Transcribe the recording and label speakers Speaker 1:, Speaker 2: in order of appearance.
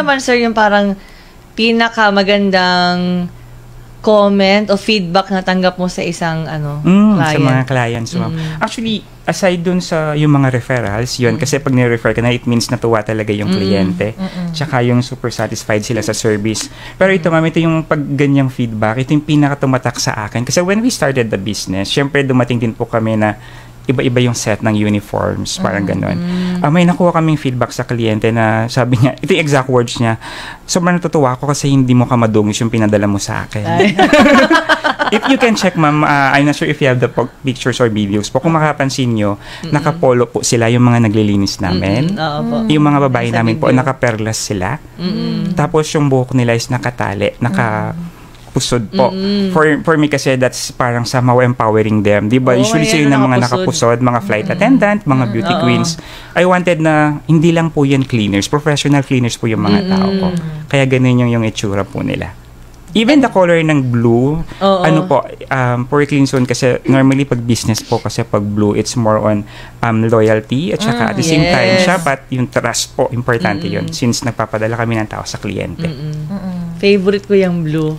Speaker 1: naman, sir, yung parang pinakamagandang comment o feedback na tanggap mo sa isang client?
Speaker 2: Sa mga clients mo. Actually, aside dun sa yung mga referrals, yun, kasi pag ni-refer ka na, it means natuwa talaga yung kliyente. Tsaka yung super satisfied sila sa service. Pero ito, ma'am, ito yung pag ganyang feedback, ito yung pinakatumatak sa akin. Kasi when we started the business, syempre dumating din po kami na iba-iba yung set ng uniforms, parang ganun. May nakuha kaming feedback sa kliyente na sabi niya, ito yung exact words niya, sobrang natutuwa ako kasi hindi mo ka madungis yung pinadala mo sa akin. If you can check, ma'am, I'm not sure if you have the pictures or videos po. Kung makapansin nyo, nakapolo po sila yung mga naglilinis namin. Yung mga babae namin po, nakaperlas sila. Tapos yung buhok nila is nakatali, pusod po. For me kasi that's parang somehow empowering them. Diba? Usually sila ng mga nakapusod, mga flight attendant, mga beauty queens. I wanted na hindi lang po yan cleaners, professional cleaners po yung mga tao po. Kaya ganun yung itsura po nila. Even the color ng blue, for Clean Zone kasi normally pag business po kasi pag blue, it's more on loyalty at saka at the same time siya, but yung trust po, importante yun since nagpapadala kami ng tao sa kliyente.
Speaker 1: Favorite ko yung blue.